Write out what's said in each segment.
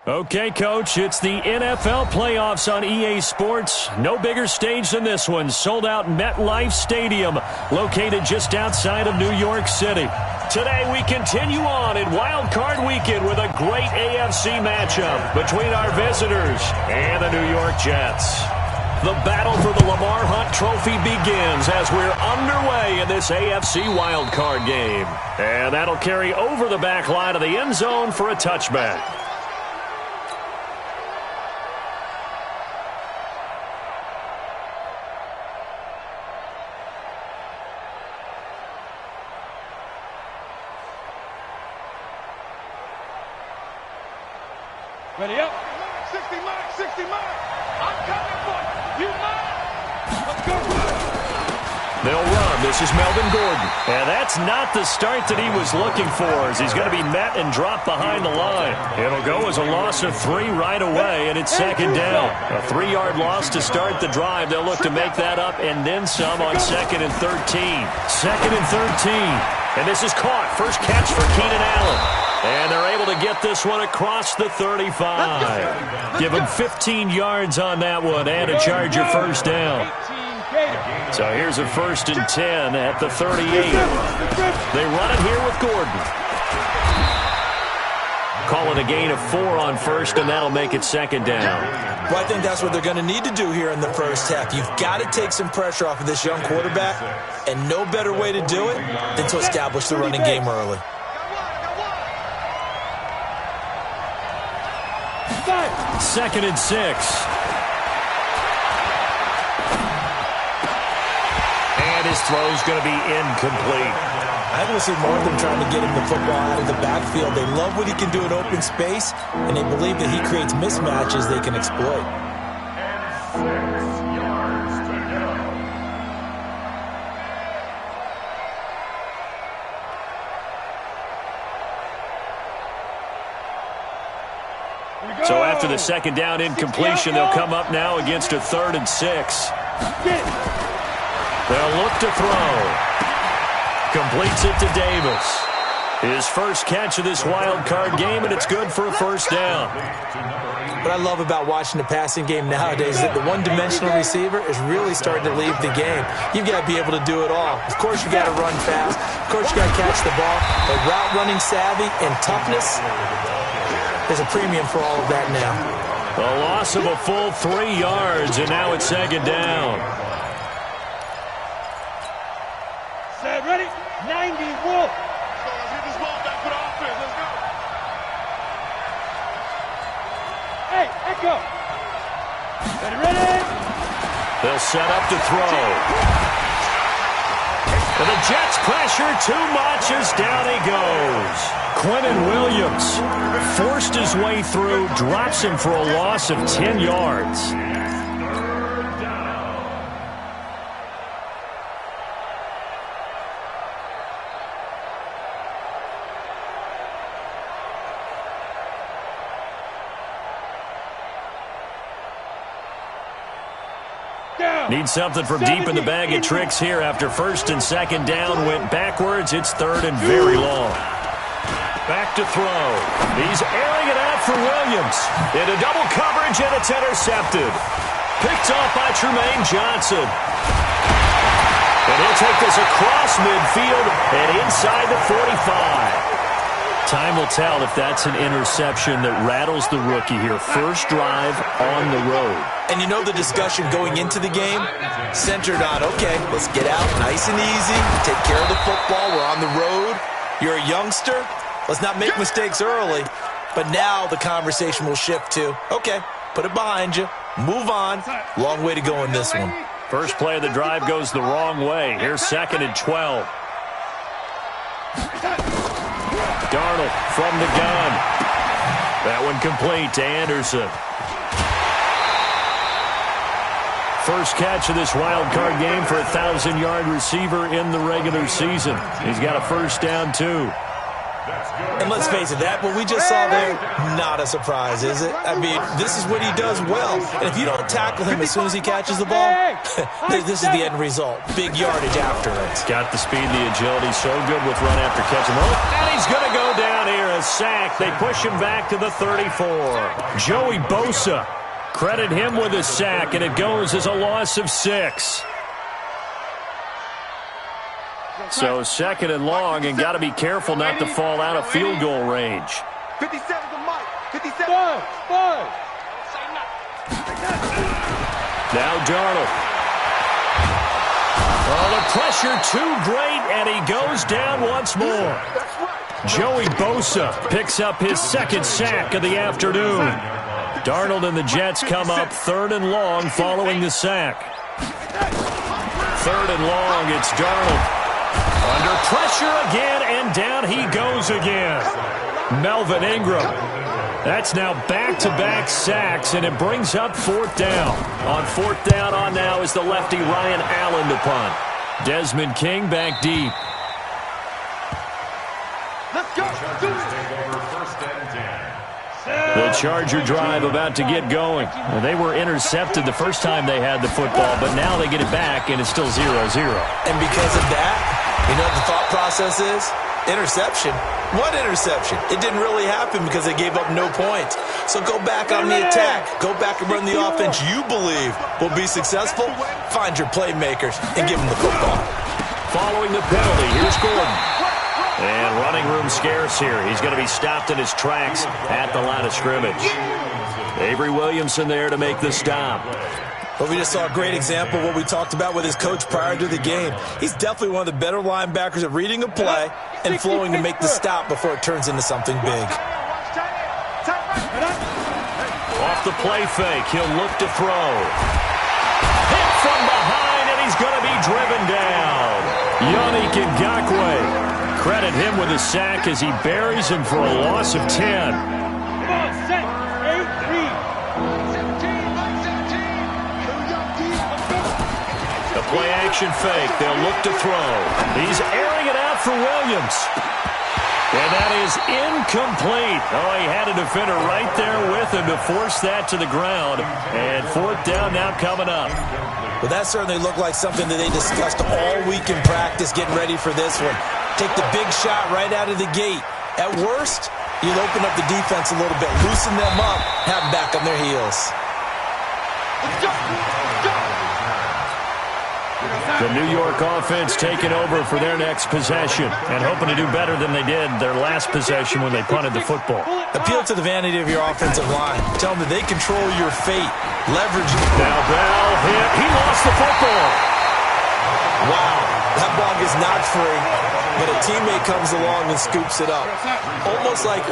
Okay, Coach, it's the NFL playoffs on EA Sports. No bigger stage than this one. Sold out MetLife Stadium, located just outside of New York City. Today, we continue on in Wild Card Weekend with a great AFC matchup between our visitors and the New York Jets. The battle for the Lamar Hunt Trophy begins as we're underway in this AFC Wild Card game. And that'll carry over the back line of the end zone for a touchback. Ready up. 60 miles, 60 miles. I'm coming for you. You miles. Let's go. They'll run. This is Melvin Gordon. And that's not the start that he was looking for, as he's going to be met and dropped behind the line. It'll go as a loss of 3 right away, and it's second down. A 3-yard loss to start the drive. They'll look to make that up and then some on 2nd and 13. 2nd and 13. And this is caught. First catch for Keenan Allen. And they're able to get this one across the 35. Give him 15 yards on that one and a Charger first down. So here's a 1st and 10 at the 38. They run it here with Gordon. Call it a gain of 4 on first, and that'll make it second down. Well, I think that's what they're going to need to do here in the first half. You've got to take some pressure off of this young quarterback, and no better way to do it than to establish the running game early. Second and 6. And his throw's going to be incomplete. I want to see more of them trying to get him the football out of the backfield. They love what he can do in open space, and they believe that he creates mismatches they can exploit. So after the second down incompletion, they'll come up now against a 3rd and 6. They'll look to throw. Completes it to Davis. His first catch of this wild card game, and it's good for a first down. What I love about watching the passing game nowadays is that the one-dimensional receiver is really starting to leave the game. You've got to be able to do it all. Of course, you got to run fast. Of course, you got to catch the ball. But route running savvy and toughness, there's a premium for all of that now. A loss of a full 3 yards, and now it's second down. Set, ready? 90, Wolf. Let's get this ball back for the offense. Let's go. Hey, Echo. Ready? They'll set up to throw. And the Jets pressure too much as down he goes. Quentin Williams forced his way through, drops him for a loss of 10 yards. Need something from deep in the bag of tricks here after 1st and 2nd down went backwards. It's 3rd and very long. Back to throw. He's airing it out for Williams. Into double coverage, and it's intercepted. Picked off by Tremaine Johnson. And he'll take this across midfield and inside the 45. Time will tell if that's an interception that rattles the rookie here. First drive on the road. And you know the discussion going into the game? Centered on, okay, let's get out nice and easy, take care of the football, we're on the road. You're a youngster, let's not make mistakes early. But now the conversation will shift to, okay, put it behind you, move on. Long way to go in this one. First play of the drive goes the wrong way. Here's 2nd and 12. Darnold from the gun. That one complete to Anderson. First catch of this wild card game for a 1,000-yard receiver in the regular season. He's got a first down, too. And let's face it, that what we just saw there, not a surprise, is it? I mean, this is what he does well. And if you don't tackle him as soon as he catches the ball, this is the end result. Big yardage after it. Got the speed, the agility, so good with run after catch. And he's going to go down here, a sack. They push him back to the 34. Joey Bosa, credit him with a sack, and it goes as a loss of 6. So second and long, and got to be careful not to fall out of field goal range. 57 to Mike. 57. Now Darnold. Oh, the pressure too great, and he goes down once more. Joey Bosa picks up his second sack of the afternoon. Darnold and the Jets come up 3rd and long following the sack. 3rd and long, it's Darnold. Under pressure again, and down he goes again. Melvin Ingram. That's now back-to-back sacks, and it brings up 4th down. On 4th down on now is the lefty Ryan Allen to punt. Desmond King back deep. Let's go. The Charger drive about to get going. Well, they were intercepted the first time they had the football, but now they get it back, and it's still 0-0. And because of that, you know what the thought process is? Interception. What interception? It didn't really happen because they gave up no points. So go back on the attack. Go back and run the offense you believe will be successful. Find your playmakers and give them the football. Following the penalty, here's Gordon. And running room scarce here. He's going to be stopped in his tracks at the line of scrimmage. Avery Williamson there to make the stop. But we just saw a great example of what we talked about with his coach prior to the game. He's definitely one of the better linebackers at reading a play and flowing to make the stop before it turns into something big. Off the play fake, he'll look to throw. Hit from behind, and he's going to be driven down. Yannick Ngakoue. Credit him with a sack as he buries him for a loss of 10. The play-action fake. They'll look to throw. He's airing it out for Williams. And that is incomplete. Oh, he had a defender right there with him to force that to the ground. And 4th down now coming up. Well, that certainly looked like something that they discussed all week in practice, getting ready for this one. Take the big shot right out of the gate. At worst, you'll open up the defense a little bit, loosen them up, have them back on their heels. The New York offense taking over for their next possession and hoping to do better than they did their last possession when they punted the football. Appeal to the vanity of your offensive line. Tell them that they control your fate. Leverage it. Now Bell hit. He lost the football. Wow. That ball gets knocked free, but a teammate comes along and scoops it up. It's almost like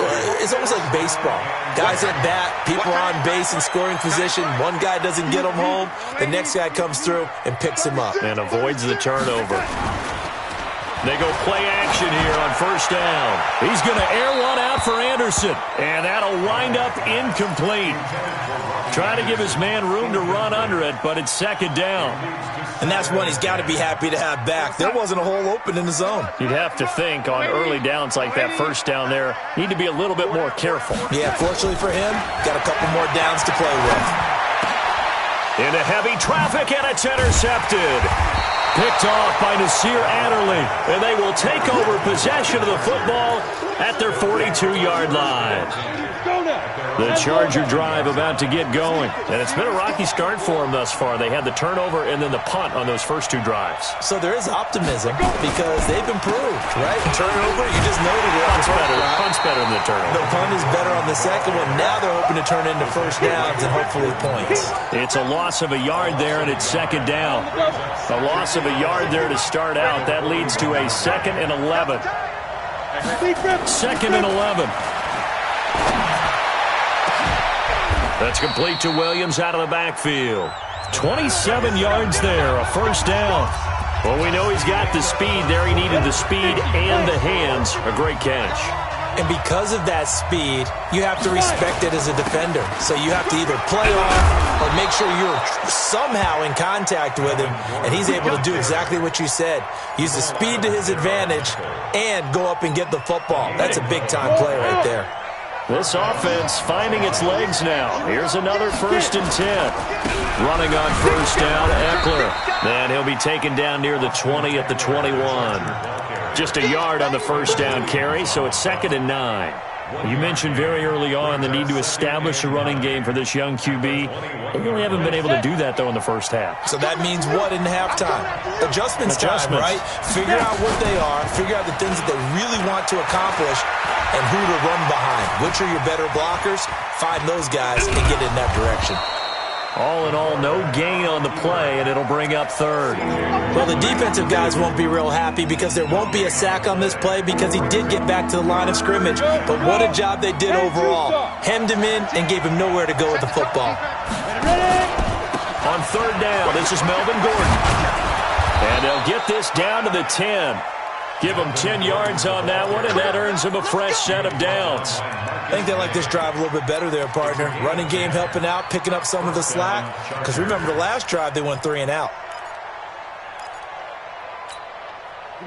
baseball. Guys at bat, people are on base in scoring position. One guy doesn't get him home. The next guy comes through and picks him up. And avoids the turnover. They go play action here on 1st down. He's going to air one out for Anderson. And that'll wind up incomplete. Trying to give his man room to run under it, but it's 2nd down. And that's one he's got to be happy to have back. There wasn't a hole open in the zone. You'd have to think on early downs like that 1st down there, need to be a little bit more careful. Yeah, fortunately for him, got a couple more downs to play with. Into heavy traffic, and it's intercepted. Picked off by Nasir Adderley, and they will take over possession of the football at their 42-yard line. The Charger drive about to get going, and it's been a rocky start for them thus far. They had the turnover and then the punt on those first 2 drives. So there is optimism because they've improved, right? Turnover, you just noted it. Punt's better than the turnover. The punt is better on the second one. Now they're hoping to turn into 1st downs and hopefully points. It's a loss of a yard there, and it's 2nd down. A loss of a yard there to start out. That leads to a 2nd and 11. 2nd and 11. That's complete to Williams out of the backfield. 27 yards there, a 1st down. Well, we know he's got the speed there. He needed the speed and the hands. A great catch. And because of that speed, you have to respect it as a defender. So you have to either play off or make sure you're somehow in contact with him, and he's able to do exactly what you said. Use the speed to his advantage and go up and get the football. That's a big-time play right there. This offense finding its legs now. Here's another 1st and 10. Running on 1st down, Eckler. Then he'll be taken down near the 20 at the 21. Just a yard on the 1st down carry, so it's 2nd and 9. You mentioned very early on the need to establish a running game for this young QB. They really haven't been able to do that, though, in the first half. So that means what in halftime? Adjustments time, right? Figure out what they are, figure out the things that they really want to accomplish, and who to run behind. Which are your better blockers? Find those guys and get in that direction. All in all, no gain on the play, and it'll bring up 3rd. Well, the defensive guys won't be real happy because there won't be a sack on this play because he did get back to the line of scrimmage. But what a job they did overall. Hemmed him in and gave him nowhere to go with the football. On 3rd down, this is Melvin Gordon. And they'll get this down to the 10. Give him 10 yards on that one, and that earns him a fresh set of downs. I think they like this drive a little bit better there, partner. Running game helping out, picking up some of the slack. Because remember, the last drive, they went 3 and out.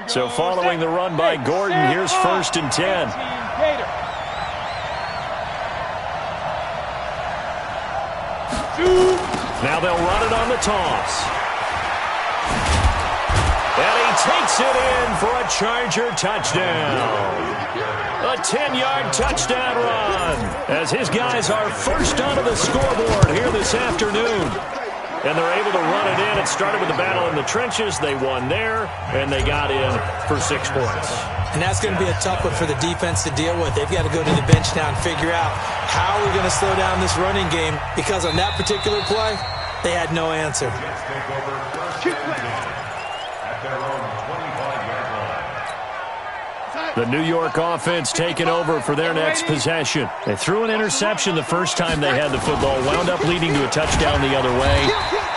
So following the run by Gordon, here's 1st and 10. Now they'll run it on the toss. And he takes it in for a Charger touchdown. A 10-yard touchdown run as his guys are first onto the scoreboard here this afternoon. And they're able to run it in. It started with the battle in the trenches. They won there, and they got in for 6 points. And that's going to be a tough one for the defense to deal with. They've got to go to the bench now and figure out how we're going to slow down this running game because on that particular play, they had no answer. The New York offense taking over for their next possession. They threw an interception the first time they had the football, wound up leading to a touchdown the other way.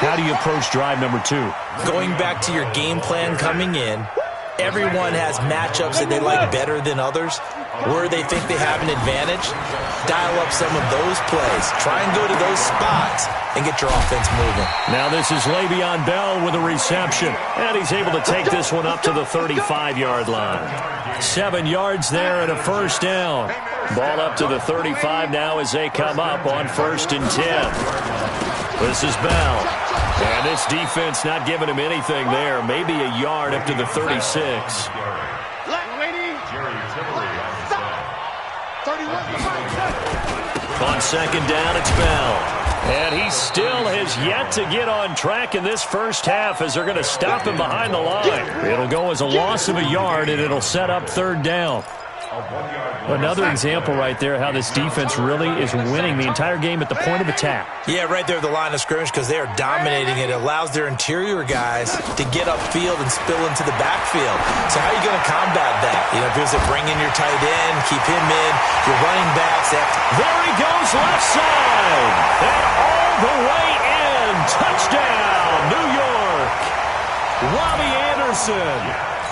How do you approach drive number 2? Going back to your game plan coming in, everyone has matchups that they like better than others, where they think they have an advantage. Dial up some of those plays. Try and go to those spots and get your offense moving. Now this is Le'Veon Bell with a reception, and he's able to take this one up to the 35-yard line. 7 yards there and a 1st down. Ball up to the 35 now as they come up on 1st and 10. This is Bell. And this defense not giving him anything there. Maybe a yard up to the 36. On 2nd down, it's Bell. And he still has yet to get on track in this first half as they're going to stop him behind the line. It'll go as a loss of a yard, and it'll set up 3rd down. Another example right there how this defense really is winning the entire game at the point of attack. Yeah, right there at the line of scrimmage because they are dominating it. It allows their interior guys to get upfield and spill into the backfield. So how are you going to combat that? You know, because they bring in your tight end, keep him in, your running backs. There he goes left side. And all the way in. Touchdown, New York. Robbie Anderson.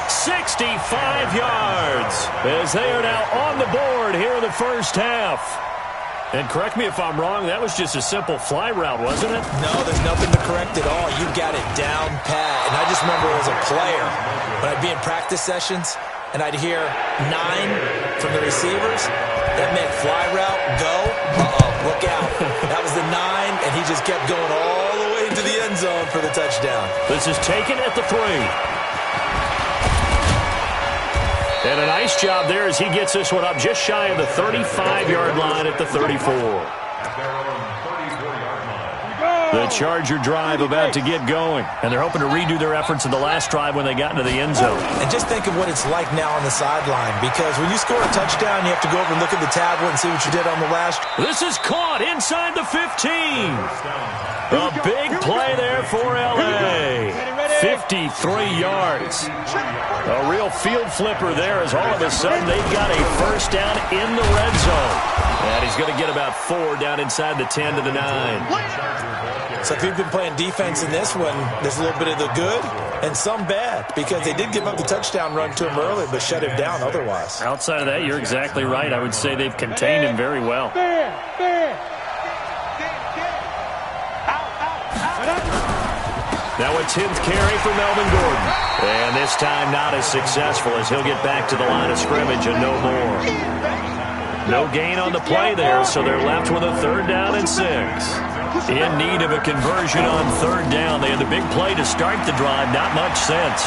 65 yards as they are now on the board here in the first half. And correct me if I'm wrong, that was just a simple fly route, wasn't it? No, there's nothing to correct at all. You got it down pat. And I just remember as a player, when I'd be in practice sessions and I'd hear 9 from the receivers, that meant fly route, go, look out. That was the 9, and he just kept going all the way to the end zone for the touchdown. This is taken at the 3. And a nice job there as he gets this one up just shy of the 35-yard line at the 34. The Charger drive about to get going. And they're hoping to redo their efforts in the last drive when they got into the end zone. And just think of what it's like now on the sideline. Because when you score a touchdown, you have to go over and look at the tablet and see what you did on the last. This is caught inside the 15. A big play there for L.A. 53 yards. A real field flipper there as all of a sudden they've got a first down in the red zone. And he's going to get about 4 down inside the 10 to the 9. So if you've been playing defense in this one, there's a little bit of the good and some bad, because they did give up the touchdown run to him earlier, but shut him down otherwise. Outside of that, you're exactly right. I would say they've contained him very well. Now a 10th carry for Melvin Gordon. And this time not as successful, as he'll get back to the line of scrimmage and no more. No gain on the play there, so they're left with a 3rd down and 6. In need of a conversion on 3rd down. They had the big play to start the drive. Not much sense.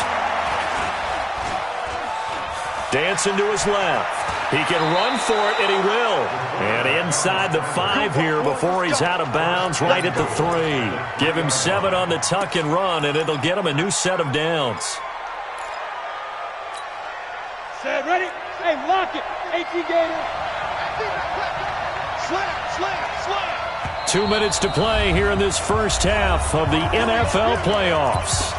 Dancing to his left. He can run for it, and he will. And inside the 5 here before he's out of bounds, right at the 3. Give him 7 on the tuck and run, and it'll get him a new set of downs. Set, ready? Hey, lock it. AT Gator. Slam. 2 minutes to play here in this first half of the NFL playoffs.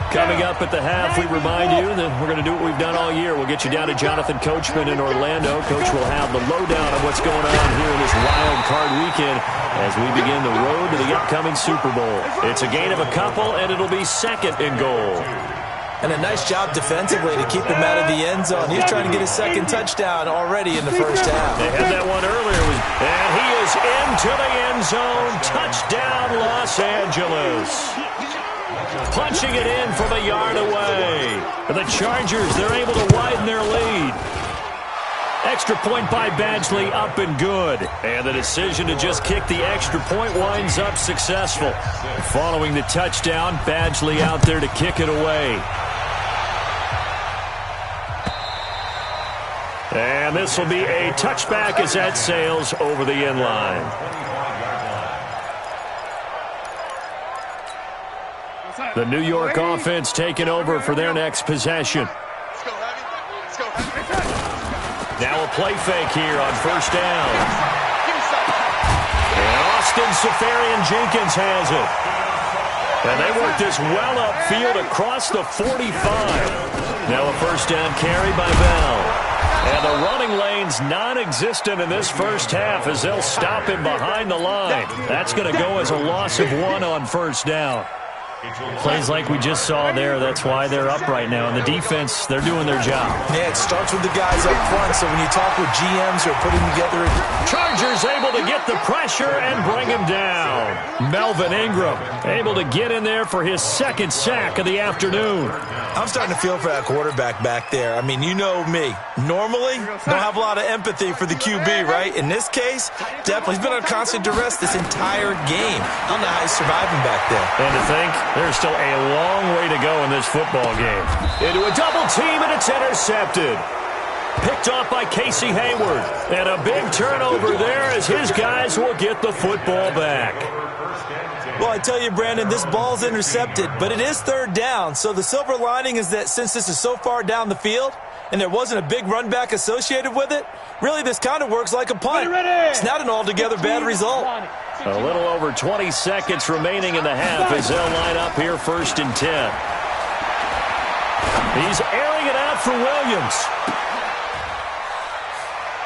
Coming up at the half, we remind you that we're going to do what we've done all year. We'll get you down to Jonathan Coachman in Orlando. Coach will have the lowdown of what's going on here in this wild card weekend as we begin the road to the upcoming Super Bowl. It's a gain of a couple, and it'll be 2nd and goal. And a nice job defensively to keep him out of the end zone. He's trying to get his 2nd touchdown already in the first half. They had that one earlier, and he is into the end zone. Touchdown, Los Angeles. Punching it in from a yard away. And the Chargers, they're able to widen their lead. Extra point by Badgley, up and good. And the decision to just kick the extra point winds up successful. Following the touchdown, Badgley out there to kick it away. And this will be a touchback as that sails over the end line. The New York offense taking over for their next possession. Now a play fake here on 1st down. And Austin Seferian-Jenkins has it. And they work this well upfield across the 45. Now a 1st down carry by Bell. And the running lane's non-existent in this first half as they'll stop him behind the line. That's going to go as a loss of 1 on 1st down. Plays like we just saw there. That's why they're up right now. And the defense, they're doing their job. Yeah, it starts with the guys up front. So when you talk with GMs who are putting together... Chargers able to get the pressure and bring him down. Melvin Ingram able to get in there for his 2nd sack of the afternoon. I'm starting to feel for that quarterback back there. I mean, you know me. Normally, don't have a lot of empathy for the QB, right? In this case, definitely. He's been on constant duress this entire game. I don't know how he's surviving back there. And to think, there's still a long way to go in this football game. Into a double team, and it's intercepted. Picked off by Casey Hayward. And a big turnover there as his guys will get the football back. Well, I tell you, Brandon, this ball's intercepted, but it is 3rd down. So the silver lining is that since this is so far down the field and there wasn't a big run back associated with it, really this kind of works like a punt. It's not an altogether bad result. A little over 20 seconds remaining in the half as they'll line up here 1st and 10. He's airing it out for Williams.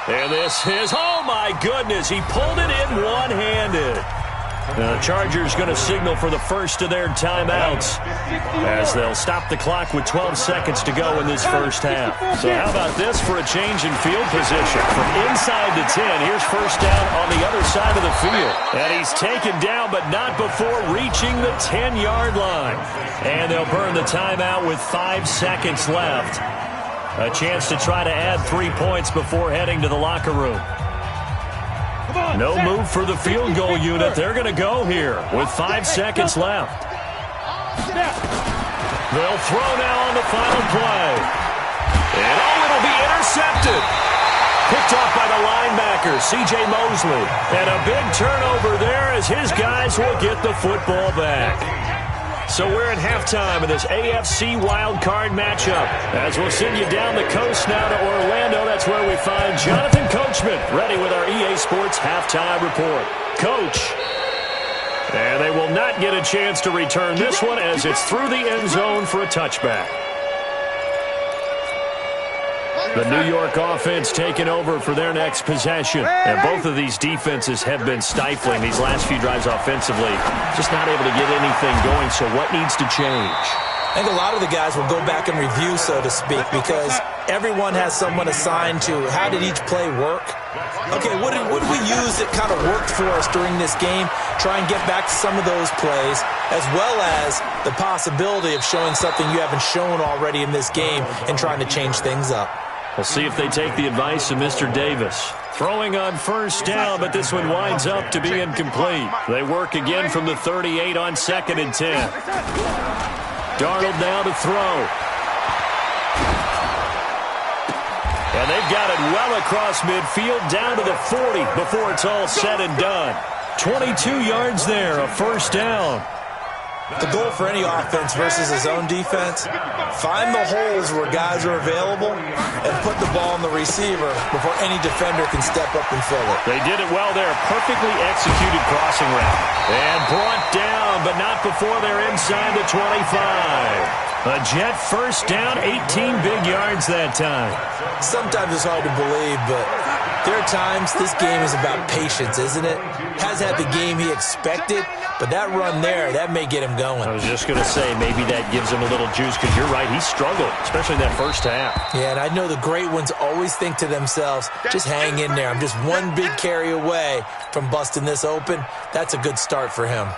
And this is, oh my goodness, he pulled it in one-handed. The Chargers going to signal for the first of their timeouts as they'll stop the clock with 12 seconds to go in this first half. So how about this for a change in field position? From inside the 10, here's 1st down on the other side of the field. And he's taken down, but not before reaching the 10-yard line. And they'll burn the timeout with 5 seconds left. A chance to try to add 3 points before heading to the locker room. No move for the field goal unit. They're going to go here with 5 seconds left. They'll throw now on the final play. And it'll be intercepted. Picked off by the linebacker, C.J. Mosley. And a big turnover there as his guys will get the football back. So we're at halftime in this AFC wildcard matchup. As we'll send you down the coast now to Orlando, that's where we find Jonathan Coachman, ready with our EA Sports halftime report. Coach. And they will not get a chance to return this one as it's through the end zone for a touchback. The New York offense taking over for their next possession. And both of these defenses have been stifling these last few drives offensively. Just not able to get anything going, so what needs to change? I think a lot of the guys will go back and review, so to speak, because everyone has someone assigned to how did each play work. Okay, what did we use that kind of worked for us during this game? Try and get back to some of those plays, as well as the possibility of showing something you haven't shown already in this game and trying to change things up. We'll see if they take the advice of Mr. Davis. Throwing on first down, but this one winds up to be incomplete. They work again from the 38 on 2nd and 10. Darnold now to throw. And they've got it well across midfield, down to the 40 before it's all said and done. 22 yards there, a first down. The goal for any offense versus his own defense, find the holes where guys are available and put the ball on the receiver before any defender can step up and fill it. They did it well there. Perfectly executed crossing route. And brought down, but not before they're inside the 25. A Jet first down, 18 big yards that time. Sometimes it's hard to believe, but there are times this game is about patience, isn't it? Has had the game he expected, but that run there, that may get him going. I was just going to say, maybe that gives him a little juice, because you're right, he struggled, especially that first half. Yeah, and I know the great ones always think to themselves, just hang in there. I'm just one big carry away from busting this open. That's a good start for him.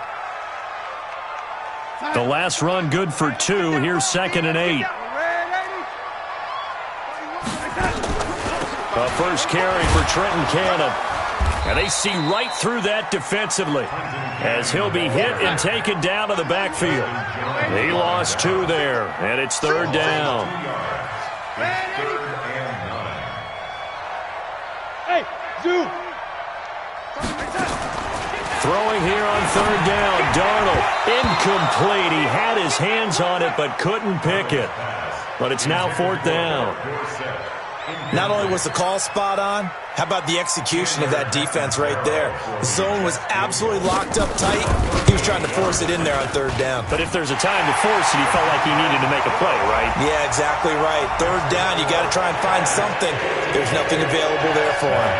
The last run good for 2. Here's 2nd and 8. The first carry for Trenton Cannon. And they see right through that defensively as he'll be hit and taken down to the backfield. He lost 2 there, and it's 3rd down. Hey, Zoo. Throwing here on 3rd down, Darnold, incomplete. He had his hands on it but couldn't pick it. But it's now 4th down. Not only was the call spot on, how about the execution of that defense right there? The zone was absolutely locked up tight. He was trying to force it in there on 3rd down. But if there's a time to force it, he felt like he needed to make a play, right? Yeah, exactly right. 3rd down, you got to try and find something. There's nothing available there for him.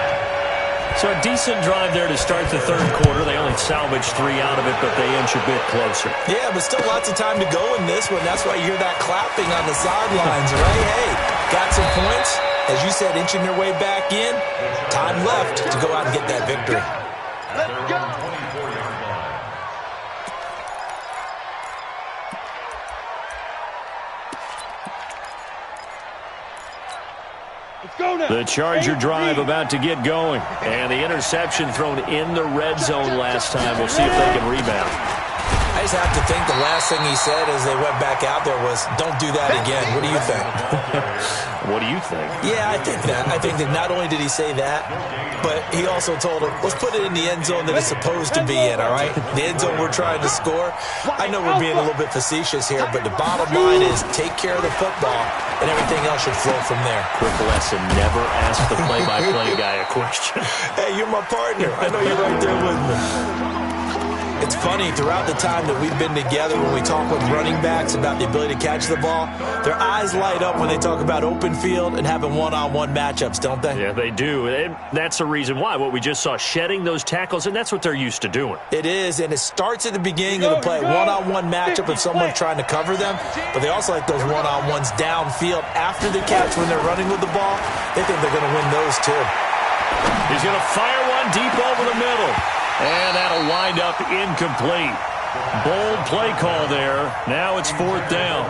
So a decent drive there to start the 3rd quarter. They only salvaged 3 out of it, but they inch a bit closer. Yeah, but still lots of time to go in this one. That's why you hear that clapping on the sidelines, right? Hey, got some points. As you said, inching their way back in. Time left to go out and get that victory. Let's go. The Charger drive about to get going. And the interception thrown in the red zone last time. We'll see if they can rebound. I just have to think the last thing he said as they went back out there was, don't do that again. What do you think? What do you think? Yeah, I think that. I think that not only did he say that, but he also told him, let's put it in the end zone that it's supposed to be in, all right? The end zone we're trying to score. I know we're being a little bit facetious here, but the bottom line is take care of the football, and everything else should flow from there. Quick lesson, never ask the play-by-play guy a question. Hey, you're my partner. I know you're right there with me. It's funny, throughout the time that we've been together, when we talk with running backs about the ability to catch the ball, their eyes light up when they talk about open field and having one-on-one matchups, don't they? Yeah, they do. And that's the reason why. What we just saw, shedding those tackles, and that's what they're used to doing. It is, and it starts at the beginning of the play. One-on-one matchup if someone's trying to cover them, but they also like those one-on-ones downfield after the catch when they're running with the ball. They think they're going to win those, too. He's going to fire one deep over the middle. And that'll wind up incomplete. Bold play call there. Now it's 4th down.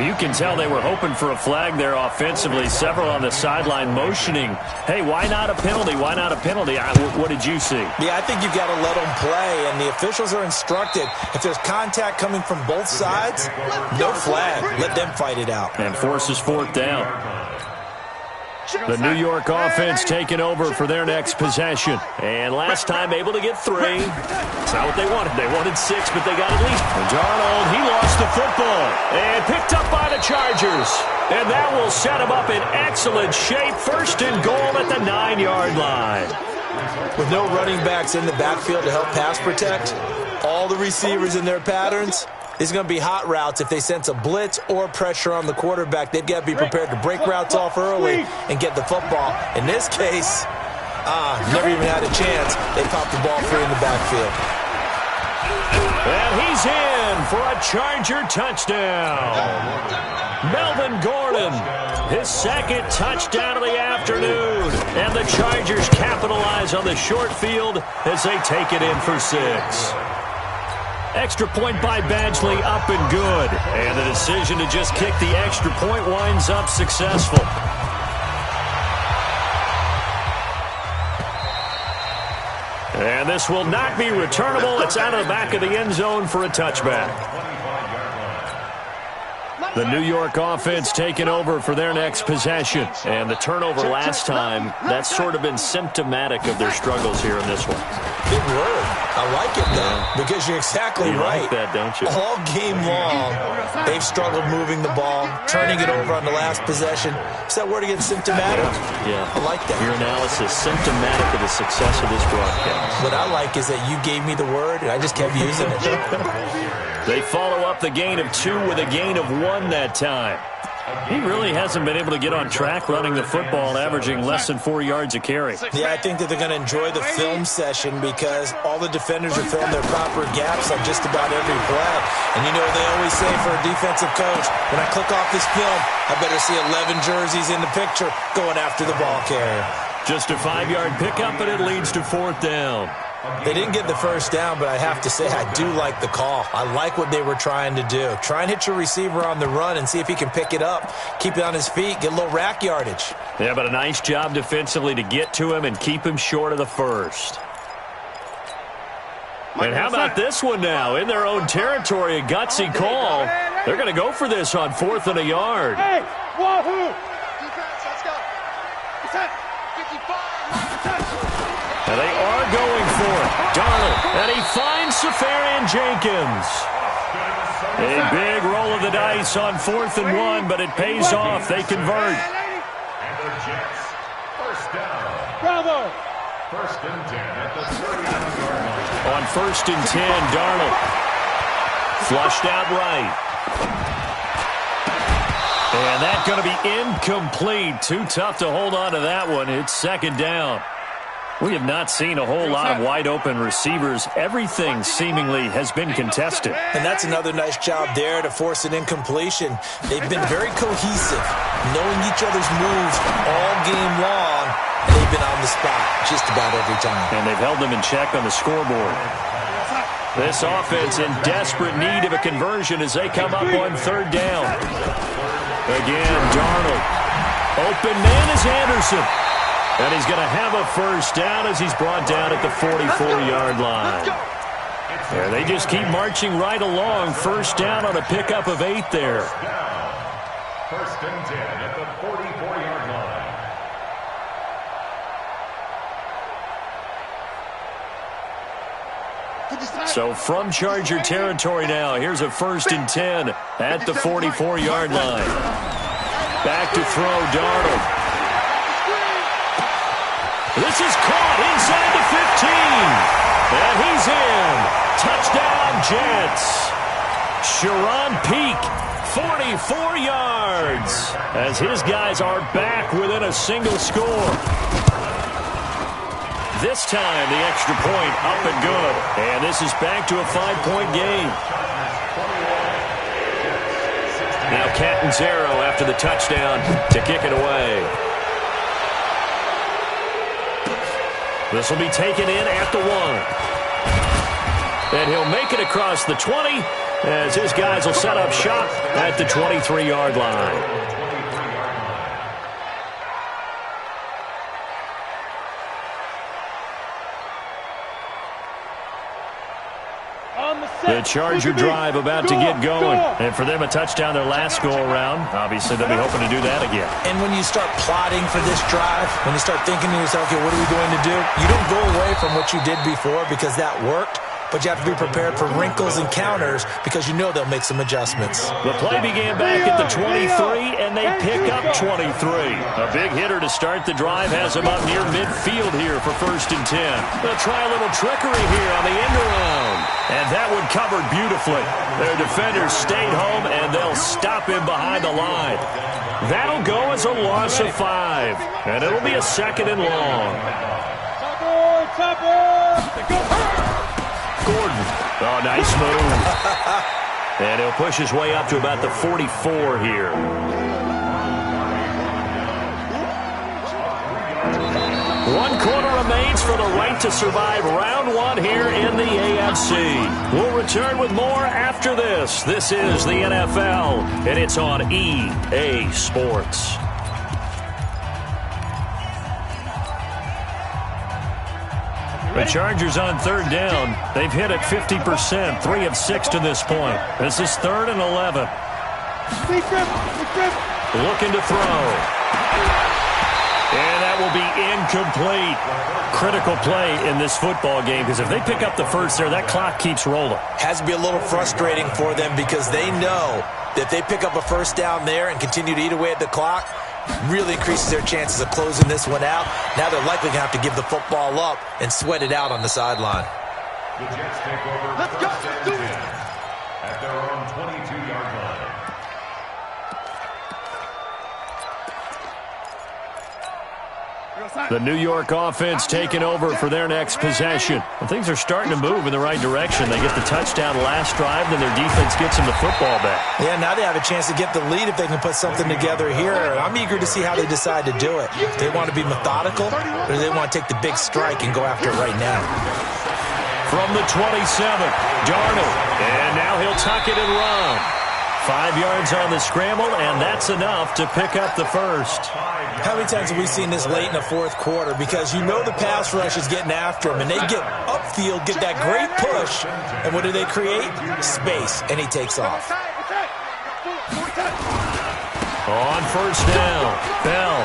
You can tell they were hoping for a flag there offensively. Several on the sideline motioning. Hey, why not a penalty? Why not a penalty? What did you see? Yeah, I think you've got to let them play, and the officials are instructed. If there's contact coming from both sides, no flag. Let them fight it out. And forces 4th down. The New York offense taking over for their next possession. And last time able to get 3. It's not what they wanted. They wanted 6, but they got at least. And Darnold, he lost the football. And picked up by the Chargers. And that will set him up in excellent shape. 1st and goal at the 9-yard line. With no running backs in the backfield to help pass protect, all the receivers in their patterns, These are going to be hot routes. If they sense a blitz or pressure on the quarterback, they've got to be prepared to break routes off early and get the football. In this case, never even had a chance. They popped the ball free in the backfield. And he's in for a Charger touchdown. Melvin Gordon, his second touchdown of the afternoon. And the Chargers capitalize on the short field as they take it in for 6. Extra point by Badgley, up and good. And the decision to just kick the extra point winds up successful. And this will not be returnable. It's out of the back of the end zone for a touchback. The New York offense taking over for their next possession. And the turnover last time, that's sort of been symptomatic of their struggles here in this one. Big word. I like it, though, because you're exactly right. You like that, don't you? All game long, they've struggled moving the ball, turning it over on the last possession. Is that word again, symptomatic? Yeah. I like that. Your analysis, symptomatic of the success of this broadcast. What I like is that you gave me the word, and I just kept using it. They follow up the gain of 2 with a gain of 1 that time. He really hasn't been able to get on track running the football, averaging less than 4 yards a carry. Yeah, I think that they're going to enjoy the film session because all the defenders are filling their proper gaps on just about every play. And you know they always say for a defensive coach, when I click off this film, I better see 11 jerseys in the picture going after the ball carrier. Just a 5-yard pickup, and it leads to 4th down. They didn't get the first down, but I have to say I do like the call. I like what they were trying to do. Try and hit your receiver on the run and see if he can pick it up. Keep it on his feet, get a little rack yardage. Yeah, but a nice job defensively to get to him and keep him short of the first. And how about this one now? In their own territory, a gutsy call. They're going to go for this on 4th and a yard. Hey, wahoo! Defense, let's go. Set. 55. And they are going for it. Darnold, and he finds Safarian Jenkins. A big roll of the dice on 4th and 1, but it pays off. They convert. And the Jets. First down. Bravo! First and 10 at the 30-yard line. On 1st and 10, Darnold. Flushed out right. And that's going to be incomplete. Too tough to hold on to that one. It's 2nd down. We have not seen a whole lot of wide-open receivers. Everything seemingly has been contested. And that's another nice job there to force an incompletion. They've been very cohesive, knowing each other's moves all game long, and they've been on the spot just about every time. And they've held them in check on the scoreboard. This offense in desperate need of a conversion as they come up on 3rd down. Again, Darnold. Open man is Anderson. And he's going to have a first down as he's brought down at the 44-yard line. Yeah, they just keep marching right along. First down on a pickup of 8 there. First and 10 at the 44-yard line. So from Charger territory now, here's a 1st and 10 at the 44-yard line. Back to throw, Darnold. This is caught inside the 15. And he's in. Touchdown, Jets. Sharon Peak, 44 yards, as his guys are back within a single score. This time, the extra point up and good. And this is back to a 5-point game. Now Catanzaro after the touchdown to kick it away. This will be taken in at the 1. And he'll make it across the 20 as his guys will set up shop at the 23-yard line. The Charger drive about to get going. And for them, a touchdown their last go-around. Obviously, they'll be hoping to do that again. And when you start plotting for this drive, when you start thinking to yourself, okay, what are we going to do? You don't go away from what you did before because that worked. but you have to be prepared for wrinkles and counters because you know they'll make some adjustments. The play began back at the 23, and they pick up 23. A big hitter to start the drive has them up near midfield here for 1st and 10. They'll try a little trickery here on the end around. And that one covered beautifully. Their defenders stayed home, and they'll stop him behind the line. That'll go as a loss of 5, and it'll be a 2nd and long. Gordon. Oh, nice move. And he'll push his way up to about the 44 here. One quarter remains for the right to survive round 1 here in the AFC. We'll return with more after this. This is the NFL, and it's on EA Sports. The Chargers on 3rd down. They've hit it 50%, 3 of 6 to this point. This is 3rd and 11. Looking to throw. And that will be incomplete. Critical play in this football game because if they pick up the first there, that clock keeps rolling. Has to be a little frustrating for them because they know that if they pick up a first down there and continue to eat away at the clock, really increases their chances of closing this one out. Now they're likely going to have to give the football up and sweat it out on the sideline. The Jets take over. Let's go. Let's do it. At their own 22-yard line. The New York offense taking over for their next possession. And things are starting to move in the right direction. They get the touchdown last drive, then their defense gets them the football back. Yeah, now they have a chance to get the lead if they can put something together here. I'm eager to see how they decide to do it. If they want to be methodical, or do they want to take the big strike and go after it right now? From the 27, Darnold. And now he'll tuck it and run. 5 yards on the scramble, and that's enough to pick up the first. How many times have we seen this late in the 4th quarter? Because you know the pass rush is getting after him, and they get upfield, get that great push, and what do they create? Space, and he takes off. On 1st down, Bell.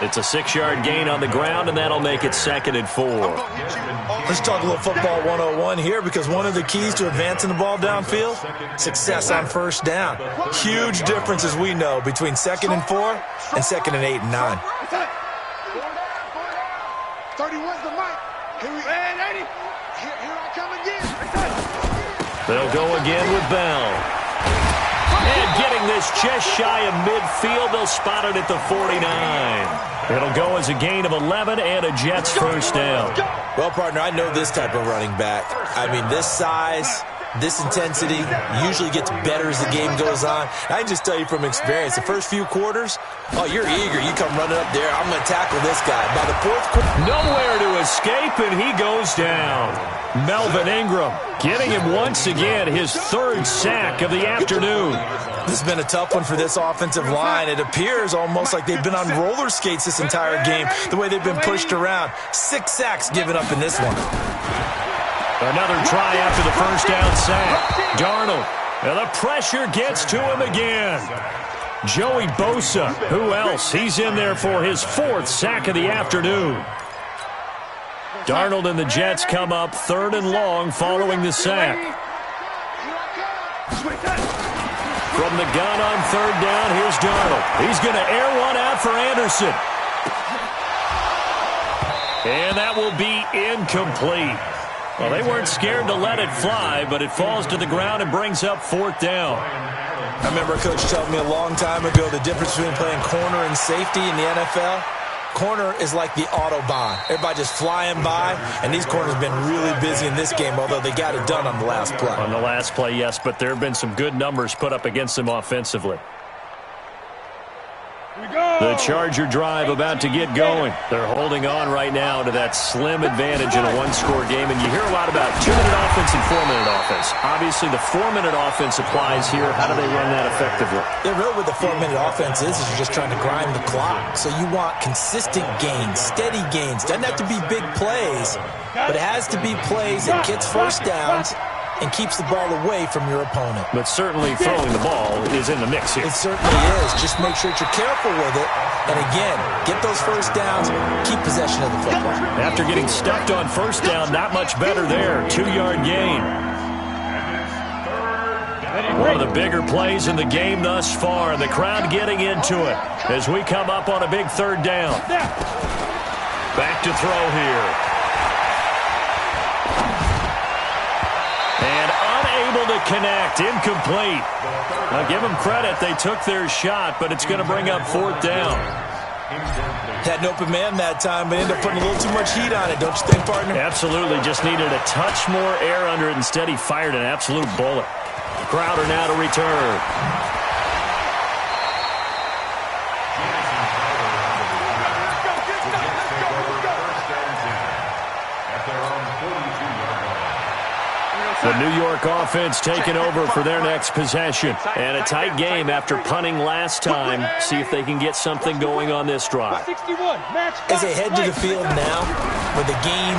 It's a 6-yard gain on the ground, and that'll make it 2nd and 4. Let's talk a little football 101 here because one of the keys to advancing the ball downfield, success on 1st down. Huge difference, as we know, between 2nd and 4 and 2nd and 8 and 9. 31's the mic. Here I come again. They'll go again with Bell. And getting this just shy of midfield, they'll spot it at the 49. It'll go as a gain of 11 and a Jets 1st down. Well, partner, I know this type of running back. I mean, this size, this intensity usually gets better as the game goes on. I can just tell you from experience, the first few quarters, oh, you're eager. You come running up there. I'm going to tackle this guy. By the 4th quarter, nowhere to escape, and he goes down. Melvin Ingram getting him once again his 3rd sack of the afternoon. This has been a tough one for this offensive line. It appears almost like they've been on roller skates this entire game, the way they've been pushed around. 6 sacks given up in this one. Another try after the 1st down sack. Darnold. And the pressure gets to him again. Joey Bosa. Who else? He's in there for his 4th sack of the afternoon. Darnold and the Jets come up 3rd and long following the sack. From the gun on 3rd down, here's Darnold. He's going to air one out for Anderson. And that will be incomplete. Well, they weren't scared to let it fly, but it falls to the ground and brings up 4th down. I remember a coach telling me a long time ago the difference between playing corner and safety in the NFL. Corner is like the Autobahn. Everybody just flying by, and these corners have been really busy in this game, although they got it done on the last play. On the last play, yes, but there have been some good numbers put up against them offensively. The Charger drive about to get going. They're holding on right now to that slim advantage in a one-score game, and you hear a lot about 2-minute offense and 4-minute offense. Obviously, the 4-minute offense applies here. How do they run that effectively? Yeah, really what the 4-minute offense is you're just trying to grind the clock. So you want consistent gains, steady gains. Doesn't have to be big plays, but it has to be plays that gets first downs and keeps the ball away from your opponent. But certainly throwing the ball is in the mix here. It certainly is. Just make sure that you're careful with it. And again, get those first downs, keep possession of the football. After getting stuffed on first down, not much better there. 2-yard gain. One of the bigger plays in the game thus far, and the crowd getting into it as we come up on a big 3rd down. Back to throw here. And unable to connect. Incomplete. Now give them credit. They took their shot, but it's going to bring up 4th down. Had an open man that time, but ended up putting a little too much heat on it, don't you think, partner? Absolutely. Just needed a touch more air under it. Instead, he fired an absolute bullet. Crowder now to return. The New York offense taking over for their next possession. And a tight game after punting last time. See if they can get something going on this drive. As they head to the field now, with the game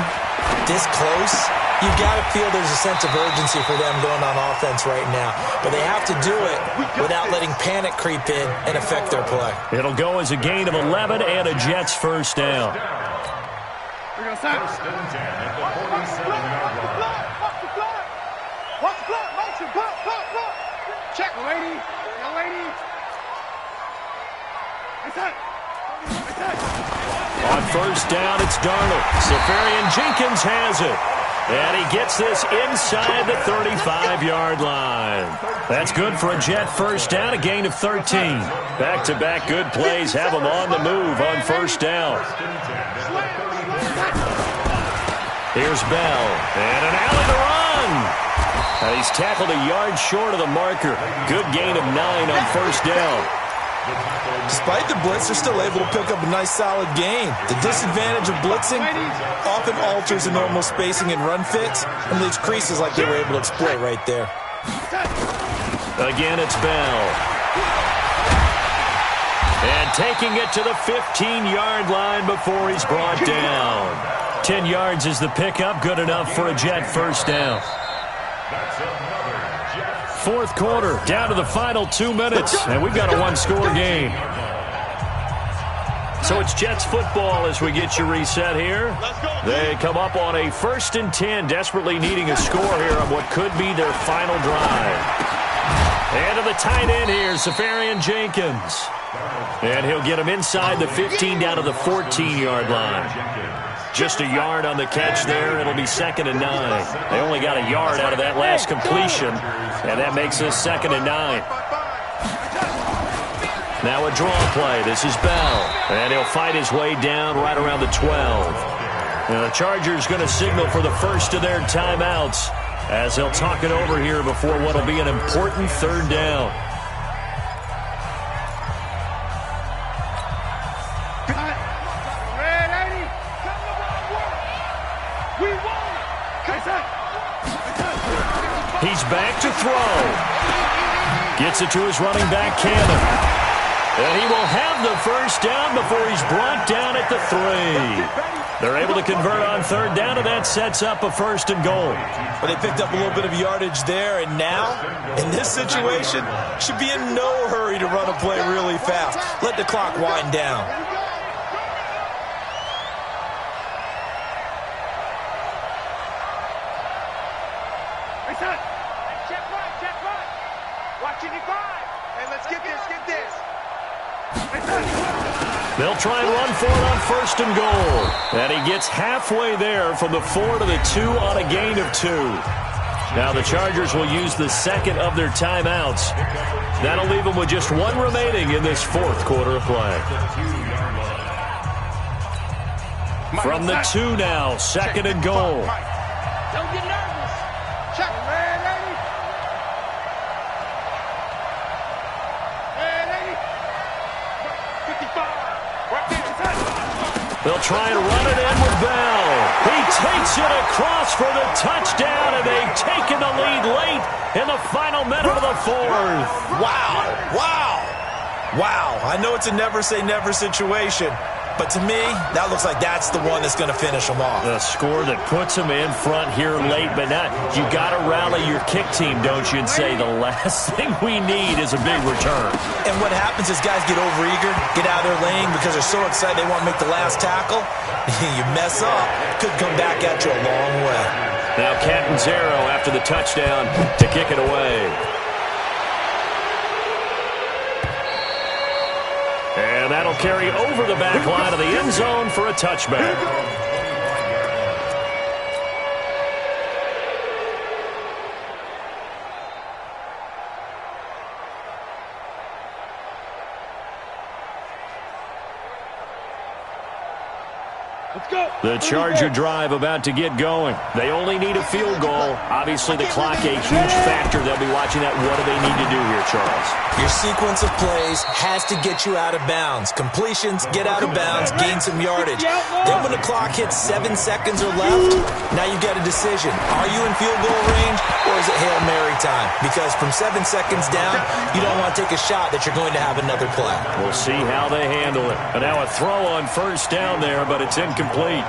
this close, you've got to feel there's a sense of urgency for them going on offense right now. But they have to do it without letting panic creep in and affect their play. It'll go as a gain of 11 and a Jets first down. First and 10 at the 47-yard line. Watch the block, motion, block. Check, lady. Young lady. On first down, it's Darnold. Safarian Jenkins has it. And he gets this inside the 35-yard line. That's good for a Jet first down, a gain of 13. Back-to-back good plays have him on the move on first down. Here's Bell. And an alley to run. And he's tackled a yard short of the marker. Good gain of 9 on first down. Despite the blitz, they're still able to pick up a nice solid gain. The disadvantage of blitzing often alters the normal spacing and run fits and leaves creases like they were able to exploit right there. Again, it's Bell. And taking it to the 15-yard line before he's brought down. 10 yards is the pickup, good enough for a Jet first down. Fourth quarter, down to the final 2 minutes, and we've got a one-score game. So it's Jets football as we get you reset here. They come up on a 1st and 10, desperately needing a score here on what could be their final drive. And to the tight end here, Safarian Jenkins. And he'll get him inside the 15 down to the 14-yard line. Just a yard on the catch there. It'll be 2nd and 9. They only got a yard out of that last completion, and that makes this 2nd and 9. Now a draw play. This is Bell, and he'll fight his way down right around the 12. And the Chargers going to signal for the first of their timeouts as they'll talk it over here before what will be an important 3rd down. He's back to throw. Gets it to his running back, Cannon. And he will have the first down before he's brought down at the 3. They're able to convert on 3rd down, and that sets up a 1st and goal. But they picked up a little bit of yardage there, and now, in this situation, should be in no hurry to run a play really fast. Let the clock wind down. They'll try and run for it on 1st and goal. And he gets halfway there from the 4 to the 2 on a gain of 2. Now the Chargers will use the 2nd of their timeouts. That'll leave them with just 1 remaining in this 4th quarter of play. From the 2 now, 2nd and goal. Don't get nervous. Check, man, lady. Hey, lady. 55. They'll try and run it in with Bell. He takes it across for the touchdown, and they've taken the lead late in the final minute of the 4th. Wow. I know it's a never say never situation, But to me, that looks like that's the one that's going to finish them off. The score that puts them in front here late, but now you got to rally your kick team, don't you, and say the last thing we need is a big return. And what happens is guys get overeager, get out of their lane because they're so excited they want to make the last tackle. You mess up, could come back at you a long way. Now Catanzaro after the touchdown to kick it away. And that'll carry over the back line of the end zone for a touchback. Let's go. The Charger drive about to get going. They only need a field goal. Obviously, the clock a huge factor. They'll be watching that. What do they need to do here, Charles? Your sequence of plays has to get you out of bounds. Completions, get out of bounds, gain some yardage. Then when the clock hits 7 seconds or left, now you've got a decision. Are you in field goal range or is it Hail Mary time? Because from 7 seconds down, you don't want to take a shot that you're going to have another play. We'll see how they handle it. And now a throw on first down there, but it's incomplete.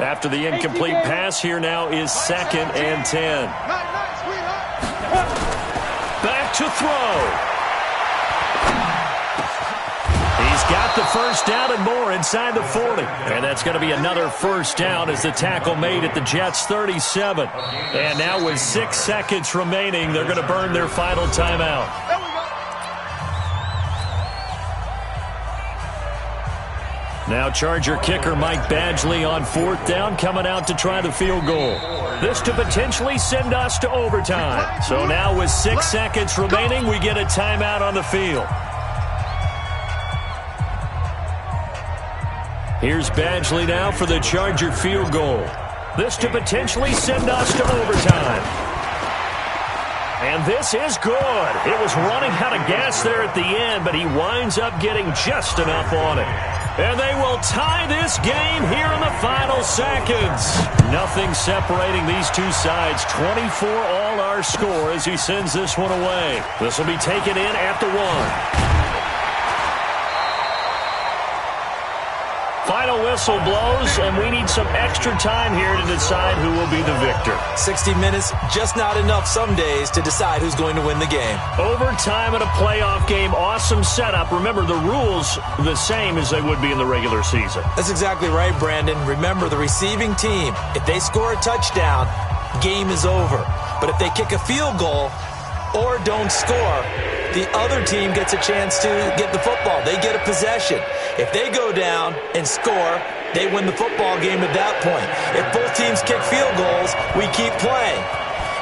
After the incomplete pass, here now is 2nd and 10. Back to throw. He's got the first down and more inside the 40. And that's going to be another first down as the tackle made at the Jets' 37. And now with 6 seconds remaining, they're going to burn their final timeout. Now Charger kicker Mike Badgley on 4th down, coming out to try the field goal. This to potentially send us to overtime. So now with 6 seconds remaining, we get a timeout on the field. Here's Badgley now for the Charger field goal. This to potentially send us to overtime. And this is good. It was running out of gas there at the end, but he winds up getting just enough on it. And they will tie this game here in the final seconds. Nothing separating these two sides. 24 all our score as he sends this one away. This will be taken in at the 1. Final whistle blows, and we need some extra time here to decide who will be the victor. 60 minutes, just not enough some days to decide who's going to win the game. Overtime in a playoff game, awesome setup. Remember, the rules the same as they would be in the regular season. That's exactly right, Brandon. Remember, the receiving team, if they score a touchdown, game is over. But if they kick a field goal or don't score, the other team gets a chance to get the football. They get a possession. If they go down and score, they win the football game at that point. If both teams kick field goals, we keep playing.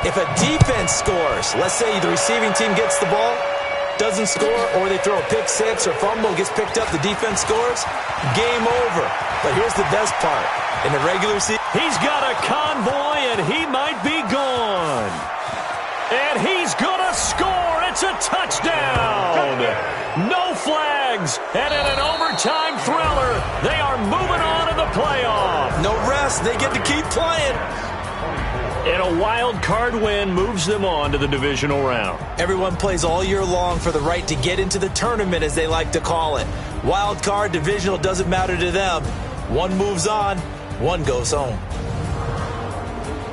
If a defense scores, let's say the receiving team gets the ball, doesn't score, or they throw a pick six or fumble, gets picked up, the defense scores, game over. But here's the best part. In the regular season, he's got a convoy, and he might be gone. And he's going to score. It's a touchdown. No flags. And in an overtime thriller, they are moving on to the playoff. No rest. They get to keep playing. And a wild card win moves them on to the divisional round. Everyone plays all year long for the right to get into the tournament, as they like to call it. Wild card, divisional, doesn't matter to them. One moves on, one goes home.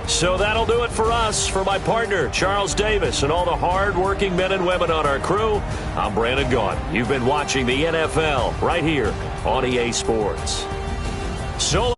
So that'll do it for us. For my partner, Charles Davis, and all the hard-working men and women on our crew, I'm Brandon Gaudin. You've been watching the NFL right here on EA Sports. So